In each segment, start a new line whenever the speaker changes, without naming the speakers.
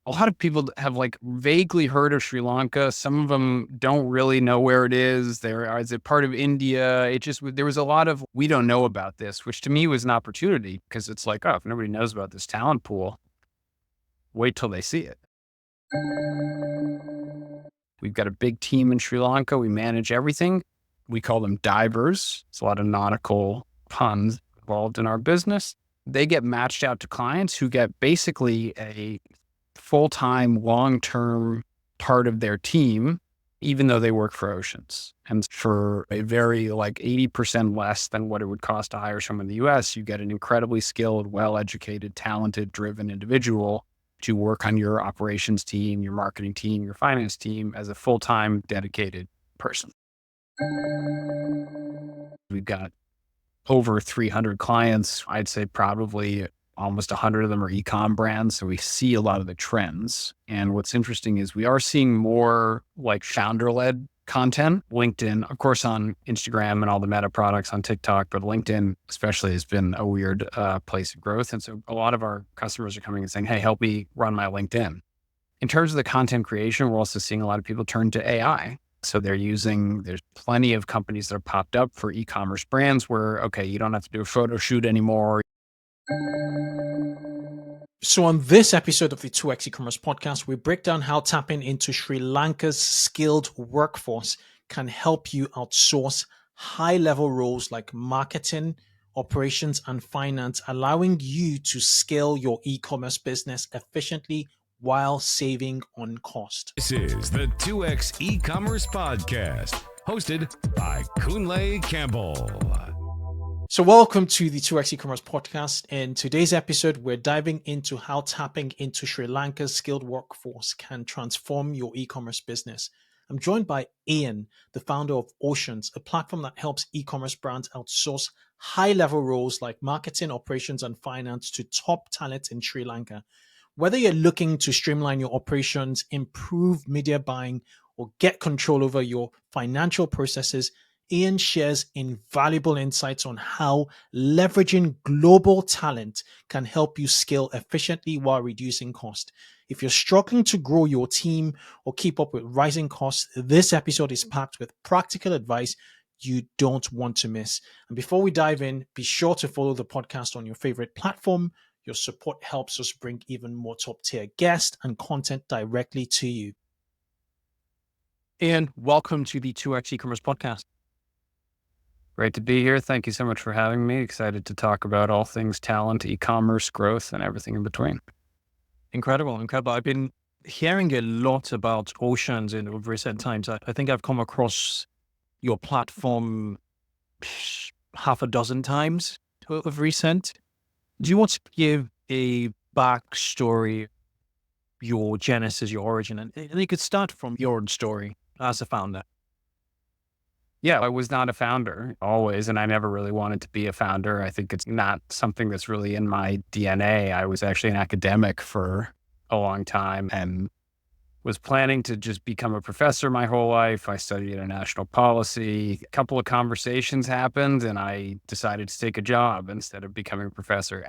a lot of people have like vaguely heard of Sri Lanka. Some of them don't really know where it is. Is it part of India? There was a lot of, we don't know about this, which to me was an opportunity because it's like, oh, if nobody knows about this talent pool, wait till they see it. We've got a big team in Sri Lanka. We manage everything. We call them divers. It's a lot of nautical puns involved in our business. They get matched out to clients who get basically a full-time, long-term part of their team, even though they work for Oceans. And for a very like 80% less than what it would cost to hire someone in the US, you get an incredibly skilled, well-educated, talented, driven individual to work on your operations team, your marketing team, your finance team as a full-time dedicated person. We've got over 300 clients. I'd say probably almost 100 of them are e-com brands. So we see a lot of the trends. And what's interesting is we are seeing more like founder-led content. LinkedIn, of course, on Instagram and all the Meta products on TikTok, but LinkedIn especially has been a weird place of growth. And so a lot of our customers are coming and saying, hey, help me run my LinkedIn. In terms of the content creation, we're also seeing a lot of people turn to AI. So there's plenty of companies that have popped up for e-commerce brands where, okay, you don't have to do a photo shoot anymore.
So on this episode of the 2x e-commerce podcast, we break down how tapping into Sri Lanka's skilled workforce can help you outsource high-level roles like marketing, operations, and finance, allowing you to scale your e-commerce business efficiently while saving on cost.
This is the 2x e-commerce podcast, hosted by Kunle Campbell.
So welcome to the 2x e-commerce podcast. In today's episode, we're diving into how tapping into Sri Lanka's skilled workforce can transform your e-commerce business. I'm joined by Ian, the founder of Oceans, a platform that helps e-commerce brands outsource high-level roles like marketing, operations, and finance to top talent in Sri Lanka. Whether you're looking to streamline your operations, improve media buying, or get control over your financial processes, Ian shares invaluable insights on how leveraging global talent can help you scale efficiently while reducing cost. If you're struggling to grow your team or keep up with rising costs, this episode is packed with practical advice you don't want to miss. And before we dive in, be sure to follow the podcast on your favorite platform. Your support helps us bring even more top-tier guests and content directly to you.
Ian, welcome to the 2x e-commerce podcast. Great to be here. Thank you so much for having me. Excited to talk about all things talent, e-commerce, growth, and everything in between.
Incredible. I've been hearing a lot about Oceans in recent times. I think I've come across your platform half a dozen times of recent. Do you want to give a backstory, your genesis, your origin? And you could start from your own story as a founder.
Yeah, I was not a founder always, and I never really wanted to be a founder. I think it's not something that's really in my DNA. I was actually an academic for a long time and was planning to just become a professor my whole life. I studied international policy. A couple of conversations happened and I decided to take a job instead of becoming a professor.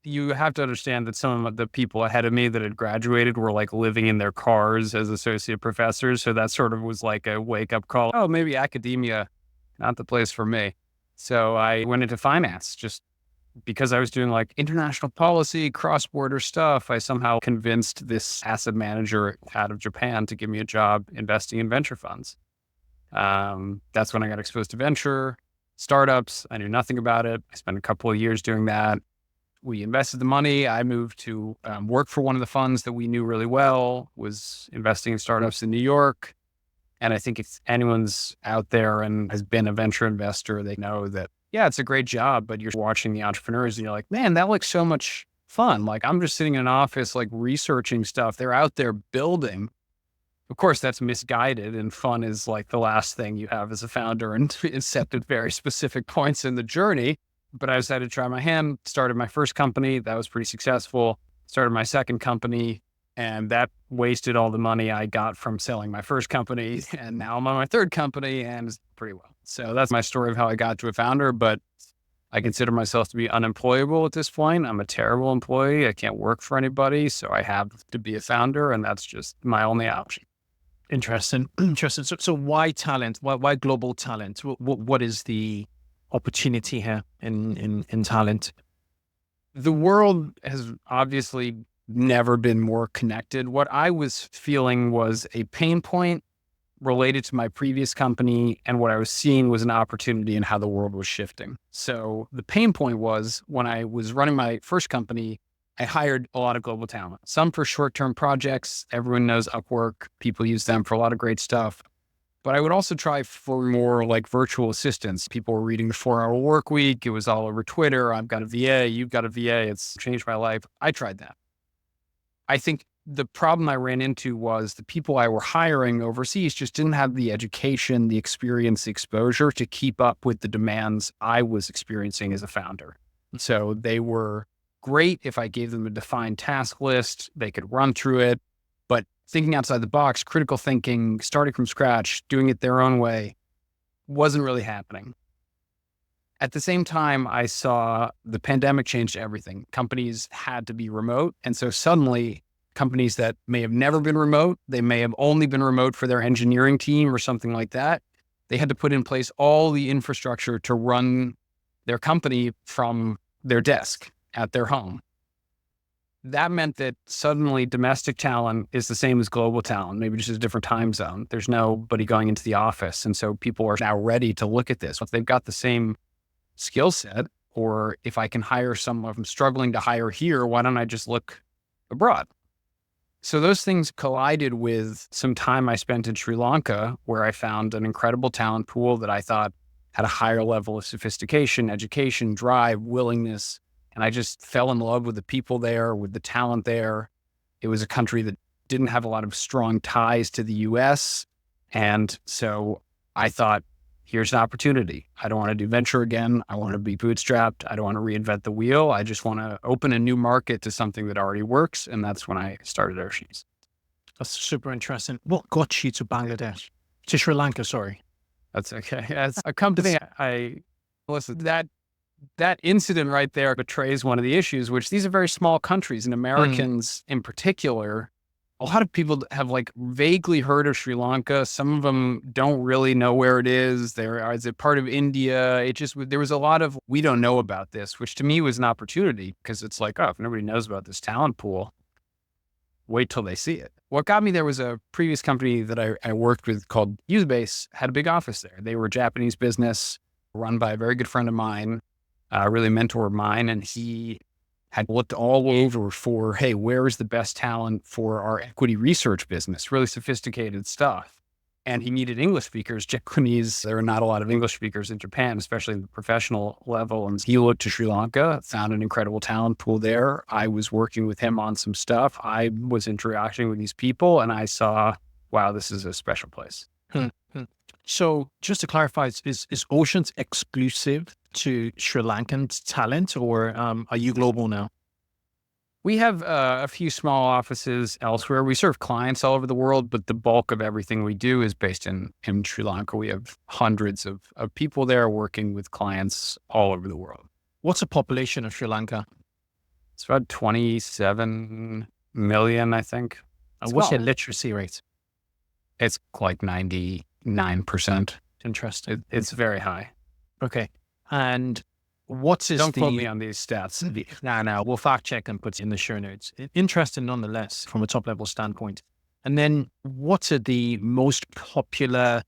You have to understand that some of the people ahead of me that had graduated were like living in their cars as associate professors. So that sort of was like a wake up call. Oh, maybe academia, not the place for me. So I went into finance just because I was doing like international policy, cross-border stuff. I somehow convinced this asset manager out of Japan to give me a job investing in venture funds. That's when I got exposed to venture, startups. I knew nothing about it. I spent a couple of years doing that. We invested the money. I moved to work for one of the funds that we knew really well, was investing in startups in New York. And I think if anyone's out there and has been a venture investor, they know that yeah, it's a great job, but you're watching the entrepreneurs and you're like, man, that looks so much fun. Like I'm just sitting in an office, like researching stuff. They're out there building. Of course, that's misguided and fun is like the last thing you have as a founder and it's set at very specific points in the journey. But I decided to try my hand, started my first company. That was pretty successful. Started my second company and that wasted all the money I got from selling my first company. And now I'm on my third company and it's pretty well. So that's my story of how I got to a founder, but I consider myself to be unemployable at this point. I'm a terrible employee. I can't work for anybody. So I have to be a founder, and that's just my only option.
Interesting. Interesting. So why talent? Why global talent? What is the opportunity here in talent?
The world has obviously never been more connected. What I was feeling was a pain point related to my previous company, and what I was seeing was an opportunity in how the world was shifting. So the pain point was when I was running my first company, I hired a lot of global talent, some for short-term projects. Everyone knows Upwork. People use them for a lot of great stuff. But I would also try for more like virtual assistants. People were reading the 4-Hour Work Week. It was all over Twitter. I've got a VA. You've got a VA. It's changed my life. I tried that. I think the problem I ran into was the people I were hiring overseas just didn't have the education, the experience, the exposure to keep up with the demands I was experiencing as a founder. So they were great if I gave them a defined task list, they could run through it, but thinking outside the box, critical thinking, starting from scratch, doing it their own way wasn't really happening. At the same time, I saw the pandemic changed everything. Companies had to be remote. And so suddenly companies that may have never been remote, they may have only been remote for their engineering team or something like that. They had to put in place all the infrastructure to run their company from their desk at their home. That meant that suddenly domestic talent is the same as global talent, maybe just a different time zone. There's nobody going into the office. And so people are now ready to look at this. If they've got the same skill set, or if I can hire someone, if I'm struggling to hire here, why don't I just look abroad? So those things collided with some time I spent in Sri Lanka, where I found an incredible talent pool that I thought had a higher level of sophistication, education, drive, willingness. And I just fell in love with the people there, with the talent there. It was a country that didn't have a lot of strong ties to the US. And so I thought, here's an opportunity. I don't want to do venture again. I want to be bootstrapped. I don't want to reinvent the wheel. I just want to open a new market to something that already works. And that's when I started Oceans.
That's super interesting. What got you to Bangladesh? To Sri Lanka, sorry.
That's okay. As a company, listen, that incident right there betrays one of the issues, which these are very small countries, and Americans in particular, a lot of people have like vaguely heard of Sri Lanka. Some of them don't really know where it is. Is it part of India? There was a lot of, we don't know about this, which to me was an opportunity, because it's like, oh, if nobody knows about this talent pool, wait till they see it. What got me there was a previous company that I worked with called Usebase, had a big office there. They were a Japanese business run by a very good friend of mine, really a mentor of mine. And he had looked all over for, hey, where is the best talent for our equity research business? Really sophisticated stuff. And he needed English speakers. Japanese, there are not a lot of English speakers in Japan, especially at the professional level. And he looked to Sri Lanka, found an incredible talent pool there. I was working with him on some stuff. I was interacting with these people, and I saw, wow, this is a special place.
So just to clarify, is Oceans exclusive to Sri Lankan talent, or are you global now?
We have a few small offices elsewhere. We serve clients all over the world, but the bulk of everything we do is based in Sri Lanka. We have hundreds of people there working with clients all over the world.
What's the population of Sri Lanka?
It's about 27 million, I think.
And what's your literacy rate?
It's like 99%.
Interesting.
It's very high.
Okay. And don't
quote me on these stats.
No, we'll fact check and put it in the show notes. Interesting nonetheless from a top level standpoint. And then what are the most popular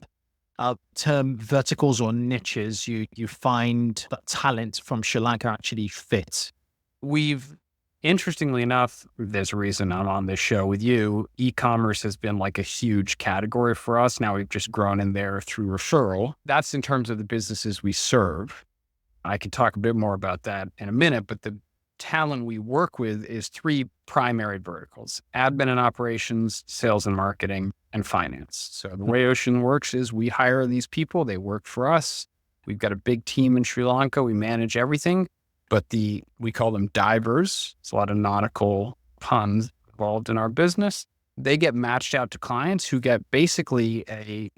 term verticals or niches you find that talent from Sri Lanka actually fits?
Interestingly enough, there's a reason I'm on this show with you. E-commerce has been like a huge category for us. Now we've just grown in there through referral. That's in terms of the businesses we serve. I can talk a bit more about that in a minute, but the talent we work with is three primary verticals: admin and operations, sales and marketing, and finance. So the way Ocean works is we hire these people, they work for us. We've got a big team in Sri Lanka. We manage everything, but we call them divers. It's a lot of nautical puns involved in our business. They get matched out to clients who get basically a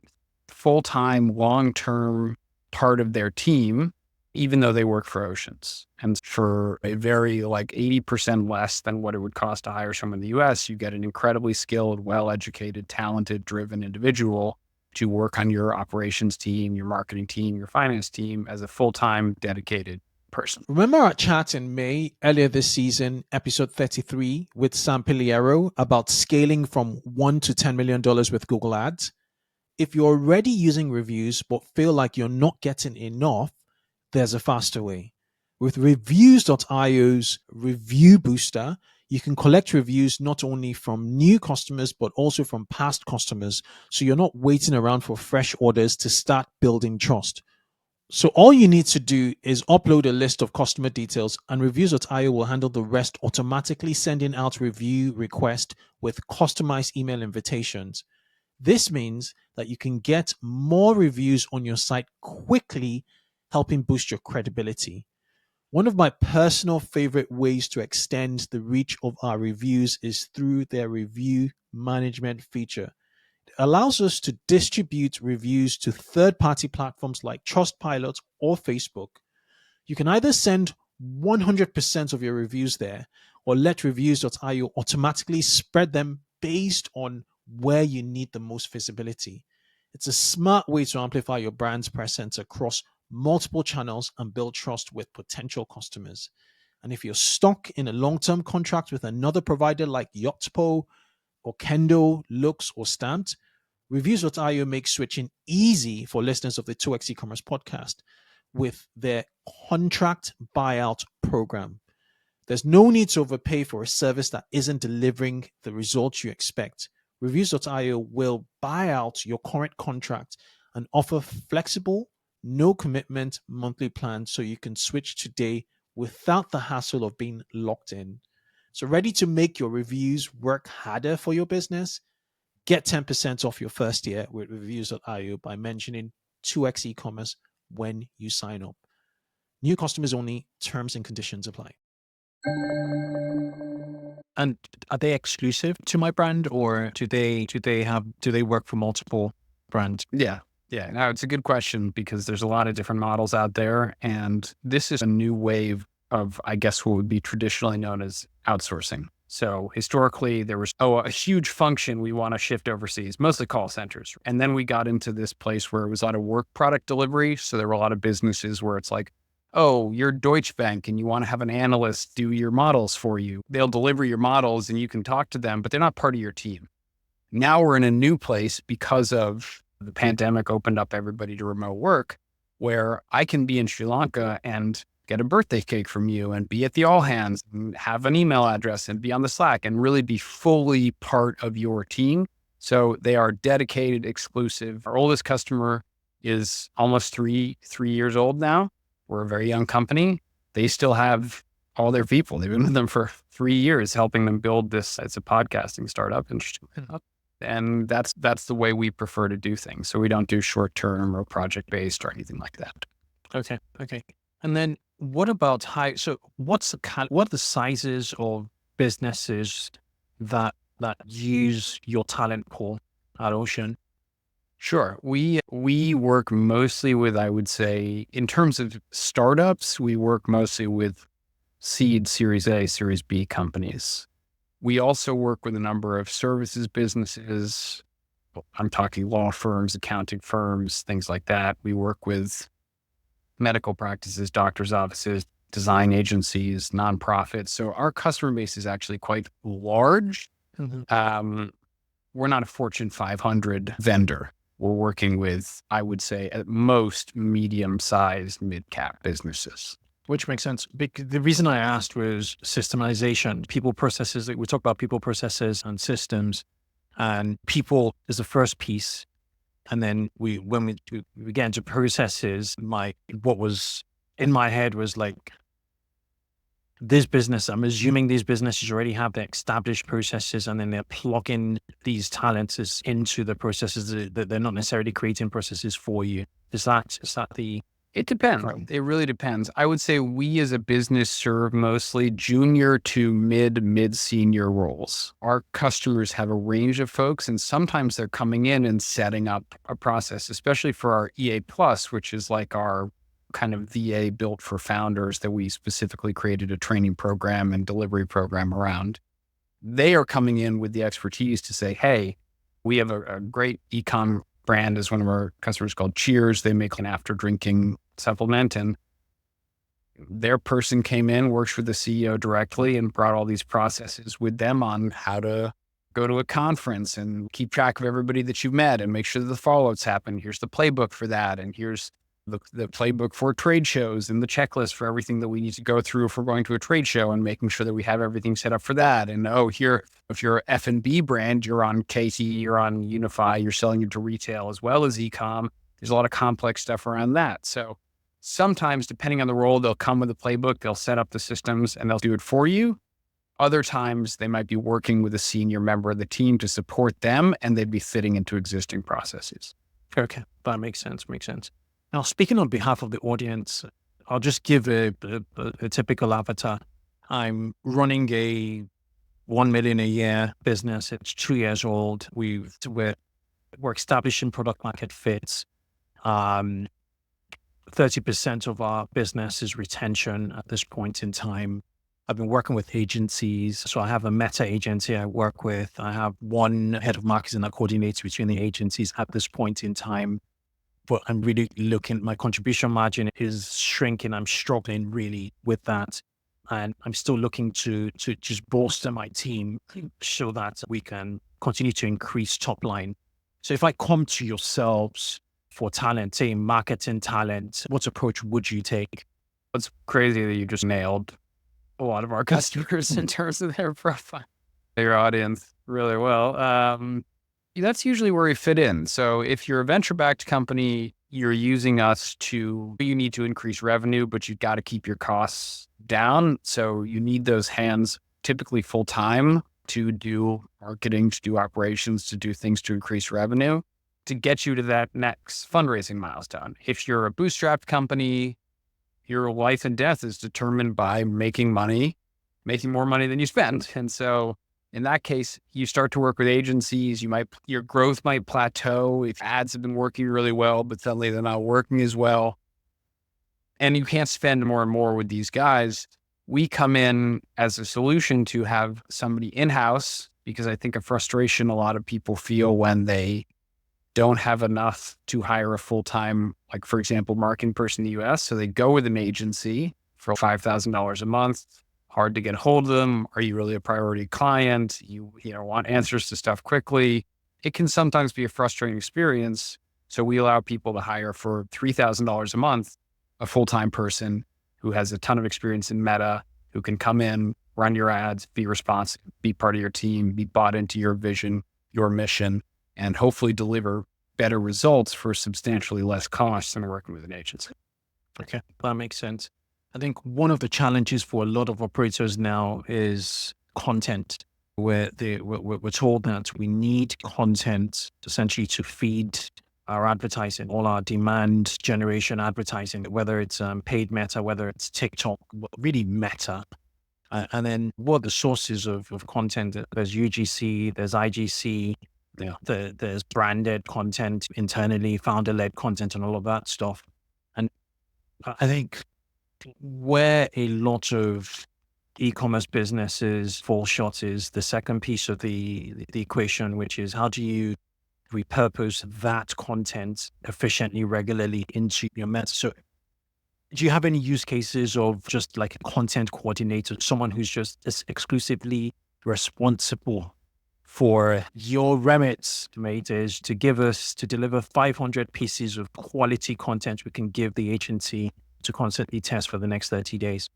full-time, long-term part of their team even though they work for Oceans. And for a very 80% less than what it would cost to hire someone in the US, you get an incredibly skilled, well-educated, talented, driven individual to work on your operations team, your marketing team, your finance team as a full-time dedicated person.
Remember our chat in May earlier this season, episode 33 with Sam Piliero about scaling from $1 to $10 million with Google Ads? If you're already using reviews but feel like you're not getting enough, there's a faster way. With Reviews.io's Review Booster, you can collect reviews not only from new customers but also from past customers, so you're not waiting around for fresh orders to start building trust. So all you need to do is upload a list of customer details, and Reviews.io will handle the rest, automatically sending out review requests with customized email invitations. This means that you can get more reviews on your site quickly, helping boost your credibility. One of my personal favorite ways to extend the reach of our reviews is through their review management feature. It allows us to distribute reviews to third-party platforms like Trustpilot or Facebook. You can either send 100% of your reviews there or let Reviews.io automatically spread them based on where you need the most visibility. It's a smart way to amplify your brand's presence across multiple channels and build trust with potential customers. And if you're stuck in a long-term contract with another provider like Yotpo or Kendo, Lux, or Stamped, Reviews.io makes switching easy for listeners of the 2x e-commerce podcast with their contract buyout program. There's no need to overpay for a service that isn't delivering the results you expect. Reviews.io will buy out your current contract and offer flexible, no commitment monthly plans so you can switch today without the hassle of being locked in. So, ready to make your reviews work harder for your business? Get 10% off your first year with Reviews.io by mentioning 2x e-commerce when you sign up. New customers only, terms and conditions apply.
And are they exclusive to my brand, or do they work for multiple brands?
Yeah. Now, it's a good question because there's a lot of different models out there. And this is a new wave of, I guess, what would be traditionally known as outsourcing. So historically, there was, a huge function we want to shift overseas, mostly call centers. And then we got into this place where it was a lot of work product delivery. So there were a lot of businesses where it's like, oh, you're Deutsche Bank and you want to have an analyst do your models for you. They'll deliver your models and you can talk to them, but they're not part of your team. Now we're in a new place because of the pandemic opened up everybody to remote work, where I can be in Sri Lanka and get a birthday cake from you and be at the all hands and have an email address and be on the Slack and really be fully part of your team. So they are dedicated, exclusive. Our oldest customer is almost three years old now. We're a very young company. They still have all their people. They've been with them for 3 years, helping them build this. It's a podcasting startup. And that's the way we prefer to do things. So we don't do short-term or project-based or anything like that.
Okay. And then what about what are the sizes of businesses that use your talent pool at Ocean?
Sure. We work mostly with, I would say, in terms of startups, we work mostly with seed, Series A, Series B companies. We also work with a number of services businesses. I'm talking law firms, accounting firms, things like that. We work with medical practices, doctors' offices, design agencies, nonprofits. So our customer base is actually quite large.
Mm-hmm.
We're not a Fortune 500 vendor. We're working with, I would say, at most medium-sized mid-cap businesses.
Which makes sense. The reason I asked was systemization, people processes. We talk about people processes and systems, and people is the first piece. And then when we get into processes, what was in my head was like, this business, I'm assuming these businesses already have their established processes, and then they're plugging these talents into the processes that they're not necessarily creating processes for you. Is that the...
It depends. It really depends. I would say we as a business serve mostly junior to mid-senior roles. Our customers have a range of folks, and sometimes they're coming in and setting up a process, especially for our EA Plus, which is like our kind of VA built for founders that we specifically created a training program and delivery program around. They are coming in with the expertise to say, hey, we have a great ecom brand as one of our customers called Cheers. They make an after drinking supplement, and their person came in, works for the CEO directly, and brought all these processes with them on how to go to a conference and keep track of everybody that you've met and make sure that the follow-ups happen. Here's the playbook for that. And here's the playbook for trade shows and the checklist for everything that we need to go through if we're going to a trade show, and making sure that we have everything set up for that. And here, if you're a F&B brand, you're on KT, you're on Unify, you're selling it to retail as well as ecom. There's a lot of complex stuff around that. So sometimes, depending on the role, they'll come with a playbook, they'll set up the systems, and they'll do it for you. Other times, they might be working with a senior member of the team to support them, and they'd be fitting into existing processes.
Okay, that makes sense. Now, speaking on behalf of the audience, I'll just give a typical avatar. I'm running a 1 million a year business. It's 2 years old. We're establishing product market fits. 30% of our business is retention at this point in time. I've been working with agencies. So I have a meta agency I work with. I have one head of marketing that coordinates between the agencies at this point in time. But I'm really looking, my contribution margin is shrinking. I'm struggling really with that. And I'm still looking to just bolster my team so that we can continue to increase top line. So if I come to yourselves for talent, say marketing talent, what approach would you take?
It's crazy that you just nailed a lot of our customers in terms of their profile, their audience really well. That's usually where we fit in. So if you're a venture-backed company, you're using us you need to increase revenue, but you've got to keep your costs down. So you need those hands typically full-time to do marketing, to do operations, to do things to increase revenue, to get you to that next fundraising milestone. If you're a bootstrapped company, your life and death is determined by making more money than you spend. And so in that case, you start to work with agencies. Your growth might plateau if ads have been working really well, but suddenly they're not working as well. And you can't spend more and more with these guys. We come in as a solution to have somebody in-house, because I think a frustration a lot of people feel when they don't have enough to hire a full-time, like for example, marketing person in the US. So they go with an agency for $5,000 a month. Hard to get hold of them. Are you really a priority client? You want answers to stuff quickly. It can sometimes be a frustrating experience. So we allow people to hire for $3,000 a month, a full-time person who has a ton of experience in Meta, who can come in, run your ads, be responsive, be part of your team, be bought into your vision, your mission, and hopefully deliver better results for substantially less cost than working with an agency.
Okay, that makes sense. I think one of the challenges for a lot of operators now is content, where we're told that we need content essentially to feed our advertising, all our demand generation advertising, whether it's paid Meta, whether it's TikTok, really Meta. And then what are the sources of content? There's UGC, there's IGC, there's branded content internally, founder-led content, and all of that stuff. And I think where a lot of e-commerce businesses fall short is the second piece of the equation, which is how do you repurpose that content efficiently, regularly into your Meta? So do you have any use cases of just like a content coordinator, someone who's just exclusively responsible for your remit, mate, is to deliver 500 pieces of quality content we can give the agency to constantly test for the next 30 days?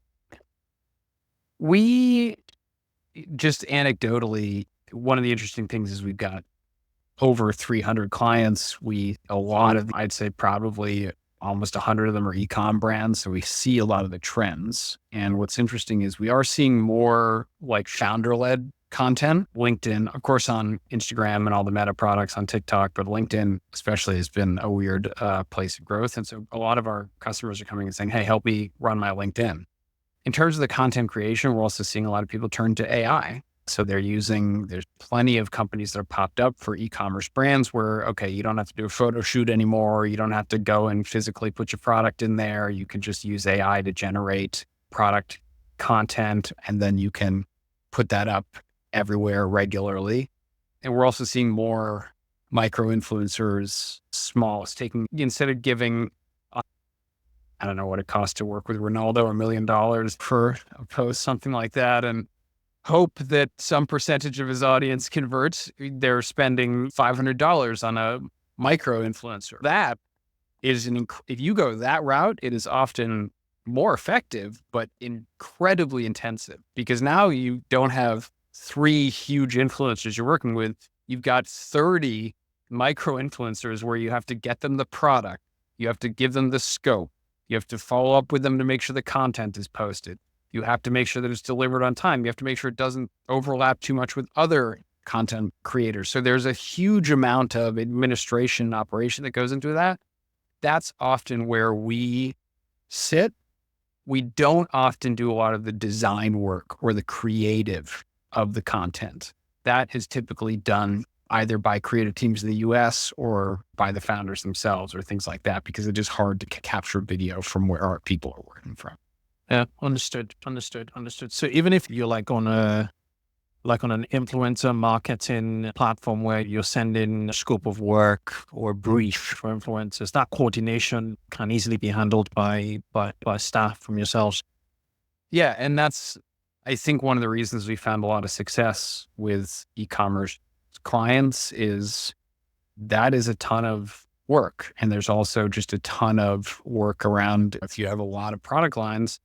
We just anecdotally, one of the interesting things is we've got over 300 clients. I'd say probably almost 100 of them are e-com brands. So we see a lot of the trends. And what's interesting is we are seeing more like founder-led content. LinkedIn, of course, on Instagram and all the Meta products on TikTok, but LinkedIn especially has been a weird place of growth. And so a lot of our customers are coming and saying, hey, help me run my LinkedIn. In terms of the content creation, we're also seeing a lot of people turn to AI. So there's plenty of companies that are popped up for e-commerce brands where, okay, you don't have to do a photo shoot anymore. You don't have to go and physically put your product in there. You can just use AI to generate product content, and then you can put that up everywhere regularly. And we're also seeing more micro influencers, instead of giving, I don't know what it costs to work with Ronaldo, $1 million for a post, something like that, and hope that some percentage of his audience converts. They're spending $500 on a micro influencer. That is if you go that route, it is often more effective, but incredibly intensive, because now you don't have 3 huge influencers you're working with. You've got 30 micro influencers where you have to get them the product. You have to give them the scope. You have to follow up with them to make sure the content is posted. You have to make sure that it's delivered on time. You have to make sure it doesn't overlap too much with other content creators. So there's a huge amount of administration and operation that goes into that. That's often where we sit. We don't often do a lot of the design work or the creative of the content. That is typically done either by creative teams in the US or by the founders themselves or things like that, because it's just hard to capture video from where our people are working from.
Yeah, understood. So even if you're like on an influencer marketing platform where you're sending a scope of work or brief for influencers, that coordination can easily be handled by staff from yourselves.
Yeah, and that's, I think, one of the reasons we found a lot of success with e-commerce clients is that is a ton of work. And there's also just a ton of work around, if you have a lot of product lines,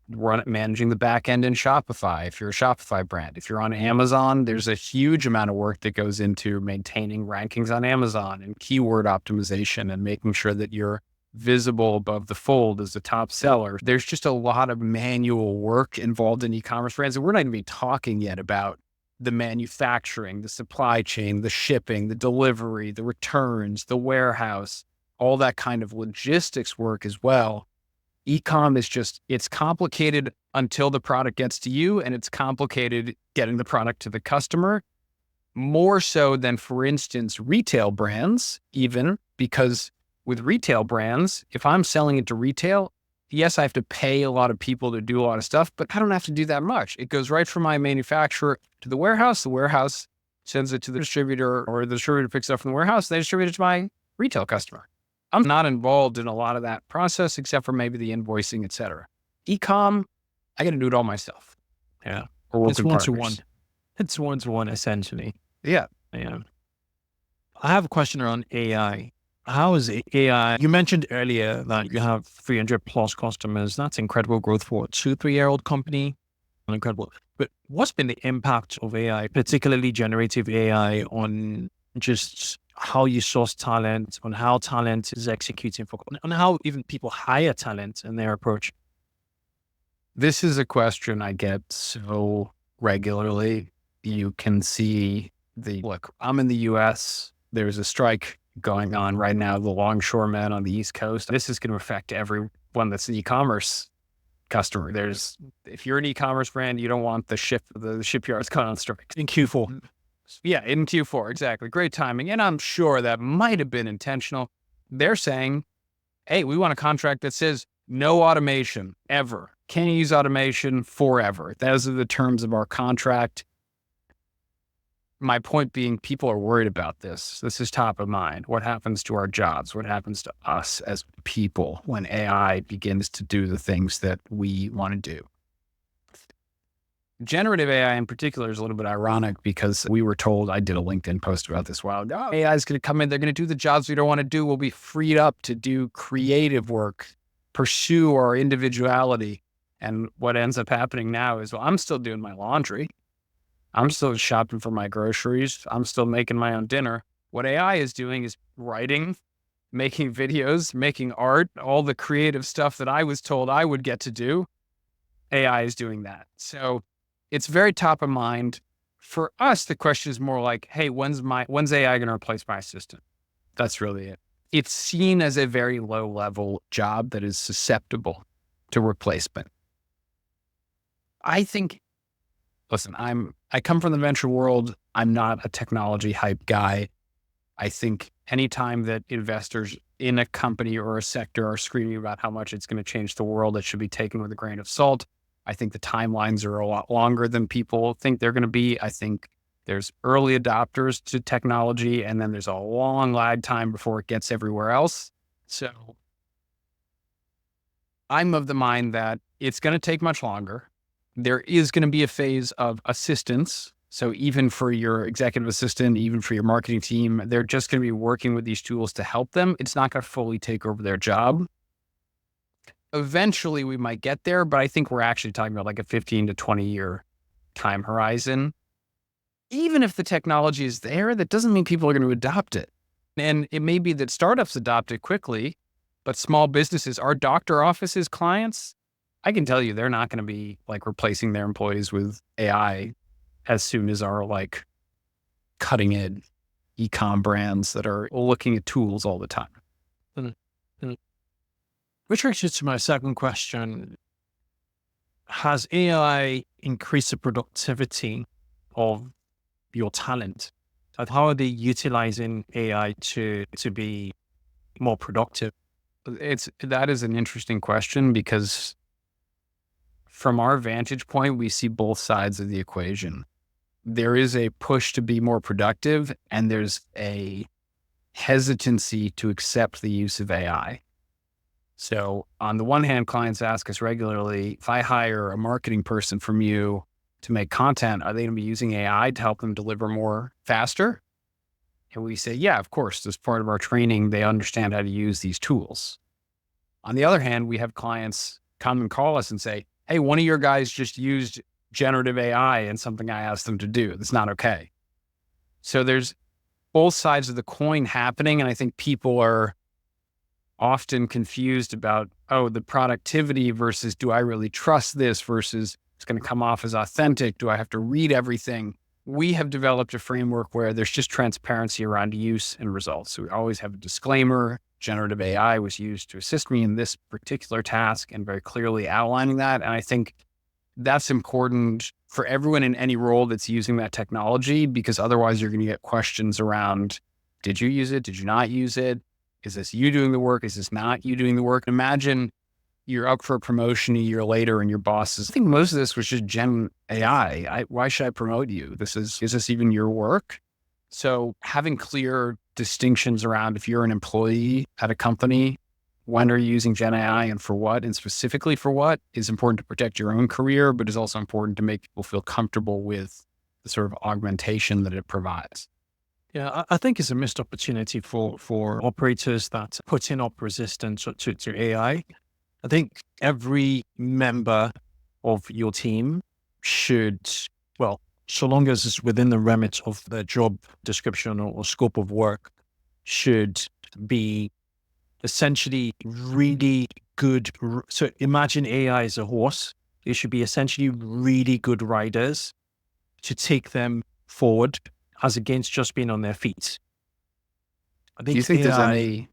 managing the back end in Shopify. If you're a Shopify brand, if you're on Amazon, there's a huge amount of work that goes into maintaining rankings on Amazon and keyword optimization and making sure that you're visible above the fold as a top seller. There's just a lot of manual work involved in e-commerce brands. And we're not even talking yet about the manufacturing, the supply chain, the shipping, the delivery, the returns, the warehouse, all that kind of logistics work as well. E-com is it's complicated until the product gets to you, and it's complicated getting the product to the customer, more so than, for instance, retail brands, even because with retail brands, if I'm selling it to retail, yes, I have to pay a lot of people to do a lot of stuff, but I don't have to do that much. It goes right from my manufacturer to the warehouse. The warehouse sends it to the distributor, or the distributor picks it up from the warehouse. They distribute it to my retail customer. I'm not involved in a lot of that process, except for maybe the invoicing, et cetera. E-com, I got to do it all myself.
Yeah.
Or work
It's
with partners.
one-to-one. It's one-to-one, essentially.
Yeah.
Yeah. I have a question around AI. How is AI? You mentioned earlier that you have 300 plus customers. That's incredible growth for a 2-3-year-old company. Incredible. But what's been the impact of AI, particularly generative AI, on just how you source talent, on how talent is executing, on how even people hire talent and their approach?
This is a question I get so regularly. You can see look, I'm in the US. There's a strike going on right now, the longshoremen on the East Coast. This is going to affect everyone that's an e-commerce customer. If you're an e-commerce brand, you don't want the shipyards going on strike.
In Q4.
Yeah, in Q4, exactly. Great timing. And I'm sure that might have been intentional. They're saying, hey, we want a contract that says no automation ever. Can't use automation forever. Those are the terms of our contract. My point being, people are worried about this. This is top of mind. What happens to our jobs? What happens to us as people when AI begins to do the things that we want to do? Generative AI in particular is a little bit ironic because we were told, I did a LinkedIn post about this a while ago, AI is going to come in, they're going to do the jobs we don't want to do. We'll be freed up to do creative work, pursue our individuality. And what ends up happening now is, well, I'm still doing my laundry. I'm still shopping for my groceries. I'm still making my own dinner. What AI is doing is writing, making videos, making art, all the creative stuff that I was told I would get to do. AI is doing that. So it's very top of mind. For us, the question is more like, hey, when's AI going to replace my assistant? That's really it. It's seen as a very low level job that is susceptible to replacement. I think listen, I come from the venture world. I'm not a technology hype guy. I think anytime that investors in a company or a sector are screaming about how much it's going to change the world, it should be taken with a grain of salt. I think the timelines are a lot longer than people think they're going to be. I think there's early adopters to technology, and then there's a long lag time before it gets everywhere else. So I'm of the mind that it's going to take much longer. There is going to be a phase of assistance. So even for your executive assistant, even for your marketing team, they're just going to be working with these tools to help them. It's not going to fully take over their job. Eventually we might get there, but I think we're actually talking about like a 15 to 20 year time horizon. Even if the technology is there, that doesn't mean people are going to adopt it. And it may be that startups adopt it quickly, but small businesses, our doctor offices clients, I can tell you they're not going to be like replacing their employees with AI as soon as our like cutting edge e-com brands that are looking at tools all the time.
Which brings us to my second question. Has AI increased the productivity of your talent? How are they utilizing AI to be more productive?
That is an interesting question because from our vantage point, we see both sides of the equation. There is a push to be more productive, and there's a hesitancy to accept the use of AI. So on the one hand, clients ask us regularly, if I hire a marketing person from you to make content, are they going to be using AI to help them deliver more faster? And we say, yeah, of course, as part of our training, they understand how to use these tools. On the other hand, we have clients come and call us and say, hey, one of your guys just used generative AI in something I asked them to do. That's not okay. So there's both sides of the coin happening. And I think people are often confused about, the productivity versus do I really trust this versus it's going to come off as authentic. Do I have to read everything? We have developed a framework where there's just transparency around use and results. So we always have a disclaimer. Generative AI was used to assist me in this particular task and very clearly outlining that. And I think that's important for everyone in any role that's using that technology, because otherwise you're going to get questions around, did you use it? Did you not use it? Is this you doing the work? Is this not you doing the work? Imagine you're up for a promotion a year later and your boss says, I think most of this was just Gen AI. Why should I promote you? Is this even your work? So having clear distinctions around if you're an employee at a company, when are you using Gen AI and for what, and specifically for what, is important to protect your own career, but is also important to make people feel comfortable with the sort of augmentation that it provides.
Yeah, I think it's a missed opportunity for operators that putting up resistance to AI. I think every member of your team should, well, so long as it's within the remit of their job description or scope of work, should be essentially really good. So imagine AI as a horse. They should be essentially really good riders to take them forward as against just being on their feet. I think
Do you think there's any...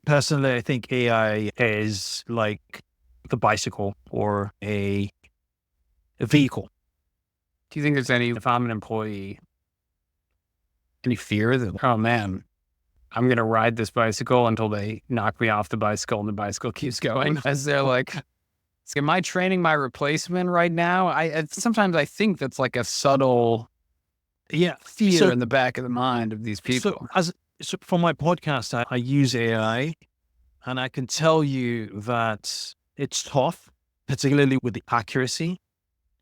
Personally, I think AI is like the bicycle or a vehicle.
Do you think there's any, if I'm an employee, any fear that, oh man, I'm going to ride this bicycle until they knock me off the bicycle and the bicycle keeps going? As they're like, am I training my replacement right now? Sometimes I think that's like a subtle fear in the back of the mind of these people.
So for my podcast, I use AI, and I can tell you that it's tough, particularly with the accuracy.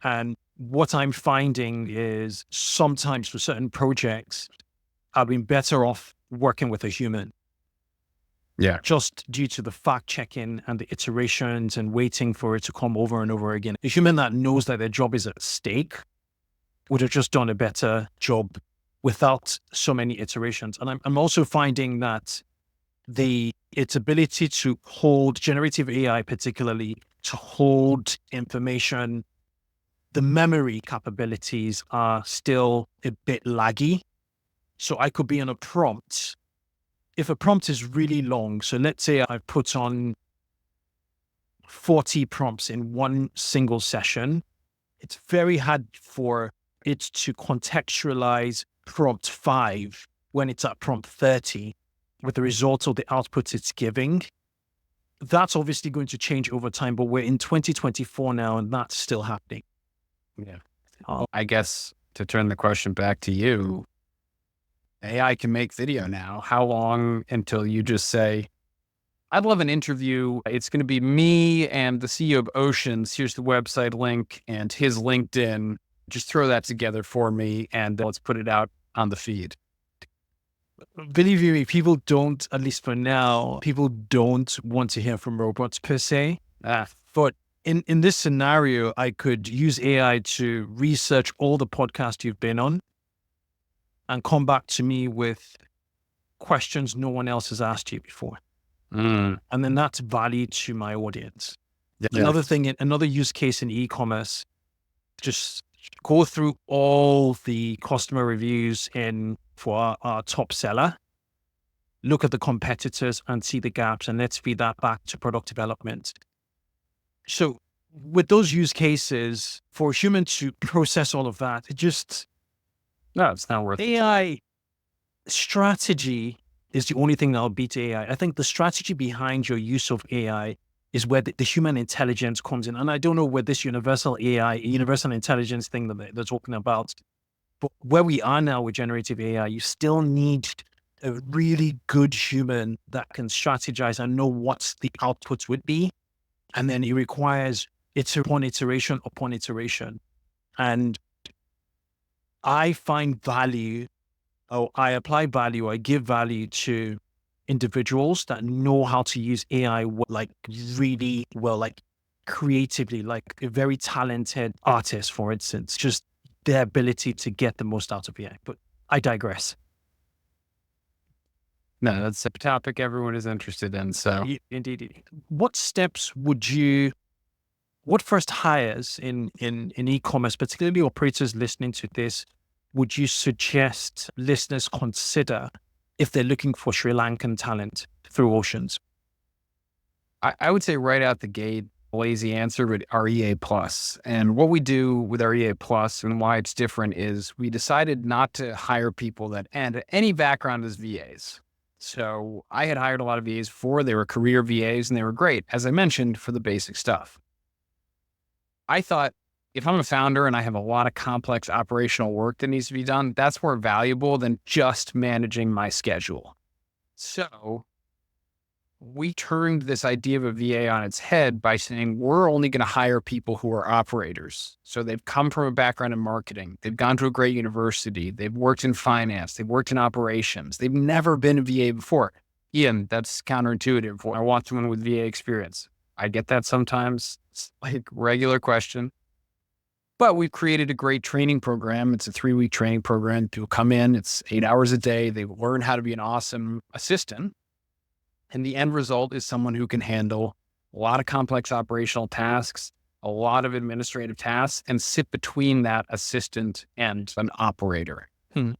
And what I'm finding is sometimes for certain projects, I've been better off working with a human.
Yeah.
Just due to the fact checking and the iterations and waiting for it to come over and over again. A human that knows that their job is at stake would have just done a better job without so many iterations. And I'm also finding that its ability to hold generative AI, particularly to hold information, the memory capabilities are still a bit laggy. So I could be on a prompt. If a prompt is really long, so let's say I put on 40 prompts in one single session, it's very hard for it to contextualize prompt 5 when it's at prompt 30 with the results or the outputs it's giving. That's obviously going to change over time, but we're in 2024 now and that's still happening.
Yeah. I guess to turn the question back to you, AI can make video now. How long until you just say, I'd love an interview. It's going to be me and the CEO of Oceans. Here's the website link and his LinkedIn. Just throw that together for me and let's put it out on the feed.
Believe you me, people don't, at least for now, people don't want to hear from robots per se. But in this scenario, I could use AI to research all the podcasts you've been on and come back to me with questions no one else has asked you before. And then that's value to my audience.
Yeah.
Another use case in e-commerce, just go through all the customer reviews for our top seller, look at the competitors and see the gaps, and let's feed that back to product development. So with those use cases, for a human to process all of that,
No, it's not worth it.
AI strategy is the only thing that'll beat AI. I think the strategy behind your use of AI is where the human intelligence comes in. And I don't know where this universal intelligence thing that they're talking about, but where we are now with generative AI, you still need a really good human that can strategize and know what the outputs would be. And then it requires iteration upon iteration. And I find value, or I apply value, or I give value to individuals that know how to use AI like really well, like creatively, like a very talented artist, for instance, just their ability to get the most out of AI. But I digress.
No, that's a topic everyone is interested in. So
Indeed. What first hires in e-commerce, particularly operators listening to this, would you suggest listeners consider if they're looking for Sri Lankan talent through Oceans?
I would say right out the gate, lazy answer, but our EA Plus. And what we do with our EA Plus and why it's different is we decided not to hire people that had any background as VAs. So I had hired a lot of VAs before. They were career VAs and they were great, as I mentioned, for the basic stuff. I thought if I'm a founder and I have a lot of complex operational work that needs to be done, that's more valuable than just managing my schedule. So we turned this idea of a VA on its head by saying, we're only going to hire people who are operators. So they've come from a background in marketing. They've gone to a great university. They've worked in finance. They've worked in operations. They've never been a VA before. Ian, that's counterintuitive. I want someone with VA experience. I get that sometimes. It's like regular question. But we've created a great training program. It's a 3-week training program. People come in, it's 8 hours a day. They learn how to be an awesome assistant. And the end result is someone who can handle a lot of complex operational tasks, a lot of administrative tasks, and sit between that assistant and an operator.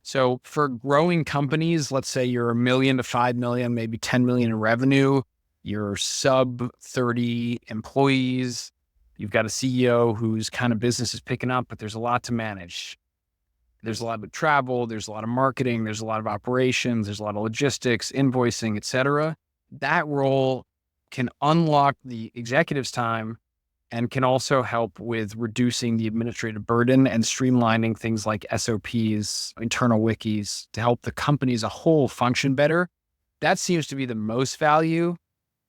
So for growing companies, let's say you're $1 million to $5 million, maybe $10 million in revenue, you're sub 30 employees, you've got a CEO whose kind of business is picking up, but there's a lot to manage. There's a lot of travel, there's a lot of marketing, there's a lot of operations, there's a lot of logistics, invoicing, et cetera. That role can unlock the executive's time and can also help with reducing the administrative burden and streamlining things like SOPs, internal wikis to help the company as a whole function better. That seems to be the most value.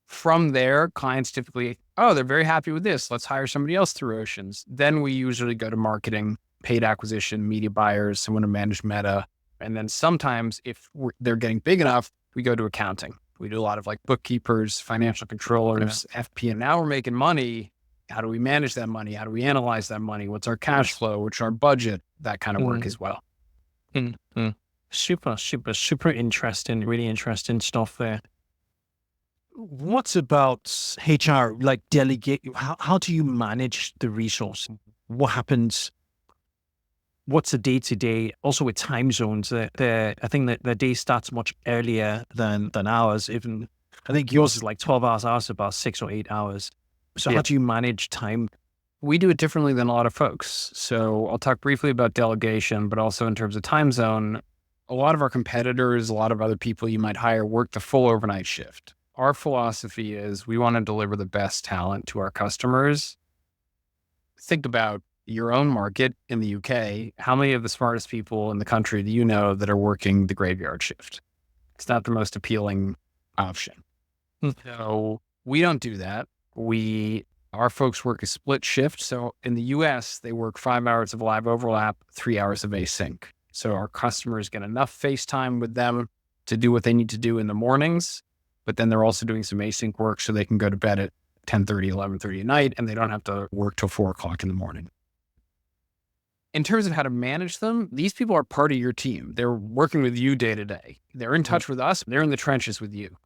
From there, clients typically, they're very happy with this. Let's hire somebody else through Oceans. Then we usually go to marketing, paid acquisition, media buyers, someone to manage Meta. And then sometimes if they're getting big enough, we go to accounting. We do a lot of like bookkeepers, financial controllers, FP. And now we're making money. How do we manage that money? How do we analyze that money? What's our cash flow? What's our budget? That kind of work as well.
Super interesting. Really interesting stuff there. What about HR? Like delegate? How do you manage the resource? What happens? What's the day-to-day? Also with time zones, I think that the day starts much earlier than ours. Even I think yours is like 12 hours. Ours is about 6 or 8 hours. So
Yeah.
how do you manage time?
We do it differently than a lot of folks. So I'll talk briefly about delegation, but also in terms of time zone. A lot of our competitors, a lot of other people you might hire work the full overnight shift. Our philosophy is we want to deliver the best talent to our customers. Think about your own market in the UK. How many of the smartest people in the country do you know that are working the graveyard shift? It's not the most appealing option. So we don't do that. Our folks work a split shift. So in the US, they work 5 hours of live overlap, 3 hours of async. So our customers get enough face time with them to do what they need to do in the mornings, but then they're also doing some async work so they can go to bed at 10:30, 11:30 at night, and they don't have to work till 4 o'clock in the morning. In terms of how to manage them, these people are part of your team. They're working with you day to day. They're in touch with us. They're in the trenches with you.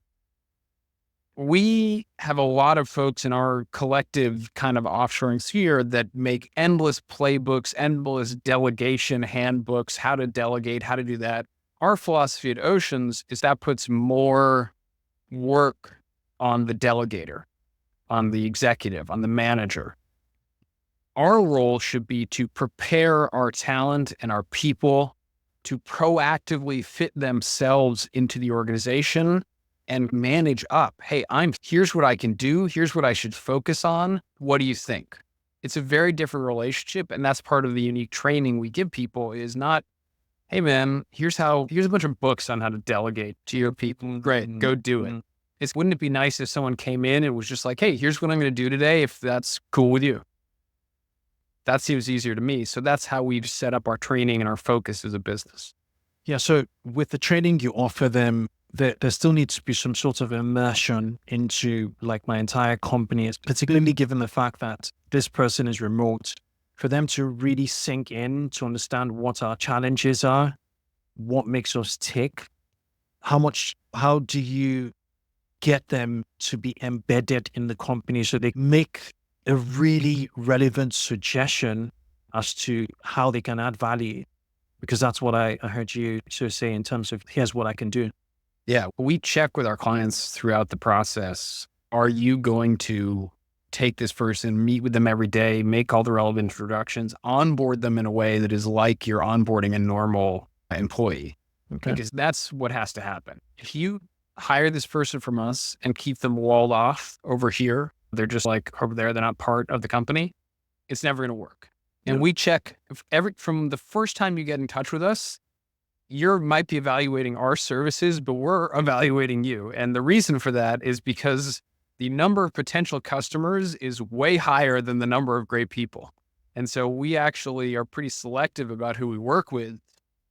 We have a lot of folks in our collective kind of offshoring sphere that make endless playbooks, endless delegation handbooks, how to delegate, how to do that. Our philosophy at Oceans is that puts more work on the delegator, on the executive, on the manager. Our role should be to prepare our talent and our people to proactively fit themselves into the organization and manage up. Hey, here's what I can do. Here's what I should focus on. What do you think? It's a very different relationship. And that's part of the unique training we give people is not, hey man, here's a bunch of books on how to delegate to your people. Great, go do it. Wouldn't it be nice if someone came in and was just like, hey, here's what I'm going to do today, if that's cool with you? That seems easier to me. So that's how we've set up our training and our focus as a business.
Yeah. So with the training you offer them, there still needs to be some sort of immersion into like my entire company, particularly given the fact that this person is remote, for them to really sink in to understand what our challenges are, what makes us tick, how do you get them to be embedded in the company so they make a really relevant suggestion as to how they can add value? Because that's what I heard you sort of say in terms of here's what I can do.
Yeah, we check with our clients throughout the process. Are you going to take this person, meet with them every day, make all the relevant introductions, onboard them in a way that is like you're onboarding a normal employee?
Okay.
Because that's what has to happen. If you hire this person from us and keep them walled off over here, they're just like over there, they're not part of the company, it's never going to work. And we check from the first time you get in touch with us, you might be evaluating our services, but we're evaluating you. And the reason for that is because the number of potential customers is way higher than the number of great people. And so we actually are pretty selective about who we work with.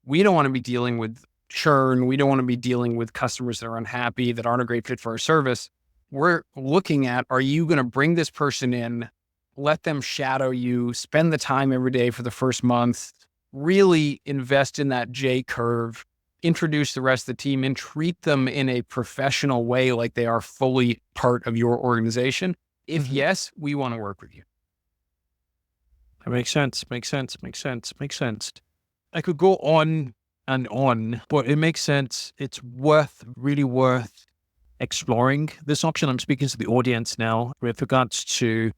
We don't want to be dealing with churn. We don't want to be dealing with customers that are unhappy, that aren't a great fit for our service. We're looking at, are you going to bring this person in, let them shadow you, spend the time every day for the first month, really invest in that J curve, introduce the rest of the team and treat them in a professional way like they are fully part of your organization? If yes, we want to work with you.
That makes sense. I could go on and on, but it makes sense. It's really worth exploring this option. I'm speaking to the audience now with regards to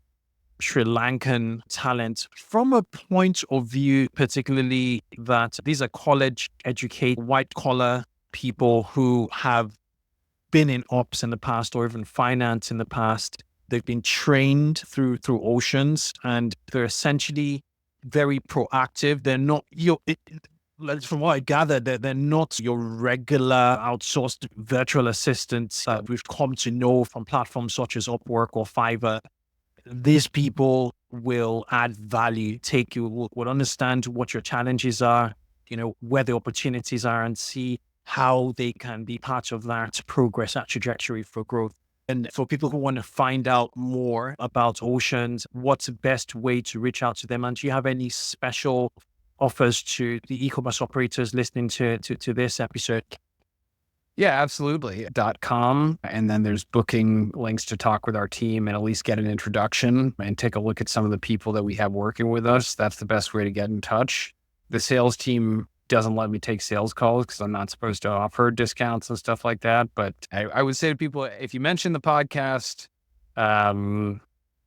Sri Lankan talent from a point of view, particularly that these are college educated, white collar people who have been in ops in the past or even finance in the past. They've been trained through Oceans and they're essentially very proactive. They're not from what I gather, they're not your regular outsourced virtual assistants we've come to know from platforms such as Upwork or Fiverr. These people will add value, will understand what your challenges are, where the opportunities are, and see how they can be part of that progress, that trajectory for growth. And for people who want to find out more about Oceans, what's the best way to reach out to them? And do you have any special offers to the e-commerce operators listening to this episode?
Yeah, absolutely. .com. And then there's booking links to talk with our team and at least get an introduction and take a look at some of the people that we have working with us. That's the best way to get in touch. The sales team doesn't let me take sales calls because I'm not supposed to offer discounts and stuff like that. But I would say to people, if you mention the podcast,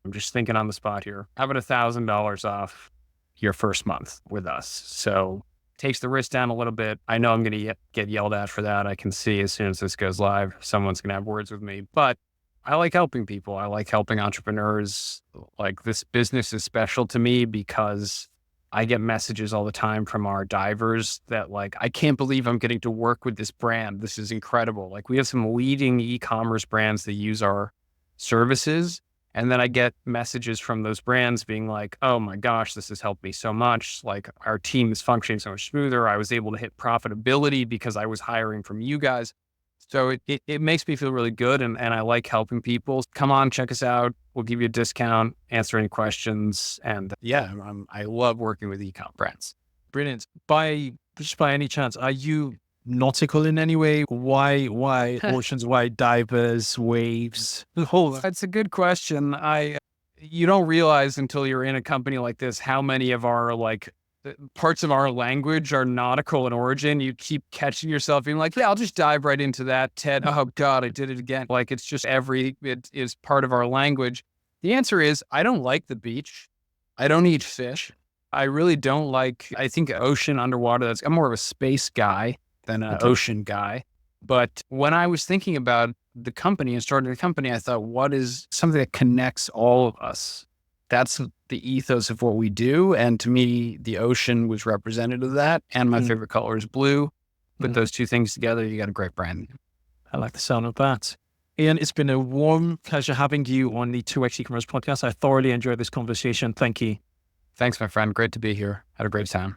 I'm just thinking on the spot here. How about $1,000 off your first month with us? So takes the risk down a little bit. I know I'm going to get yelled at for that. I can see as soon as this goes live, someone's going to have words with me, but I like helping people. I like helping entrepreneurs. Like, this business is special to me because I get messages all the time from our divers that, like, I can't believe I'm getting to work with this brand. This is incredible. Like, we have some leading e-commerce brands that use our services. And then I get messages from those brands being like, oh my gosh, this has helped me so much. Like, our team is functioning so much smoother. I was able to hit profitability because I was hiring from you guys. So it makes me feel really good. And I like helping people. Come on, check us out. We'll give you a discount, answer any questions. And yeah, I love working with e-com brands.
Brilliant. Just by any chance, are you nautical in any way? Why oceans? Why divers, waves? The whole.
That's a good question. You don't realize until you're in a company like this how many of our parts of our language are nautical in origin. You keep catching yourself being like, yeah, I'll just dive right into that, Ted. Oh God, I did it again. Like, it's just it is part of our language. The answer is, I don't like the beach. I don't eat fish. I really don't I think ocean, underwater, I'm more of a space guy than an ocean guy. But when I was thinking about the company and starting the company, I thought, what is something that connects all of us? That's the ethos of what we do. And to me, the ocean was representative of that. And my favorite color is blue. Put those two things together, you got a great brand.
I like the sound of that. Ian, it's been a warm pleasure having you on the 2X e-commerce podcast. I thoroughly enjoyed this conversation. Thank you.
Thanks, my friend. Great to be here. Had a great time.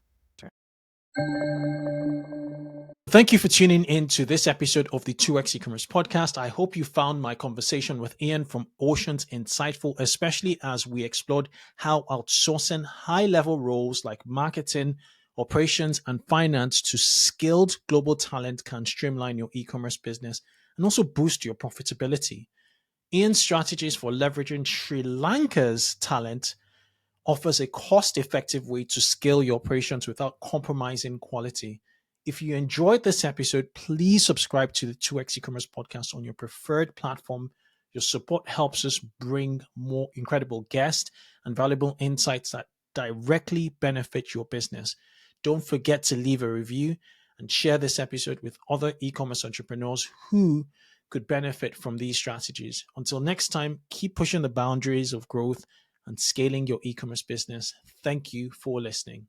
Thank you for tuning in to this episode of the 2X e-commerce podcast. I hope you found my conversation with Ian from Oceans insightful, especially as we explored how outsourcing high-level roles like marketing, operations, and finance to skilled global talent can streamline your e-commerce business and also boost your profitability. Ian's strategies for leveraging Sri Lanka's talent offers a cost-effective way to scale your operations without compromising quality. If you enjoyed this episode, please subscribe to the 2X e-commerce podcast on your preferred platform. Your support helps us bring more incredible guests and valuable insights that directly benefit your business. Don't forget to leave a review and share this episode with other e-commerce entrepreneurs who could benefit from these strategies. Until next time, keep pushing the boundaries of growth and scaling your e-commerce business. Thank you for listening.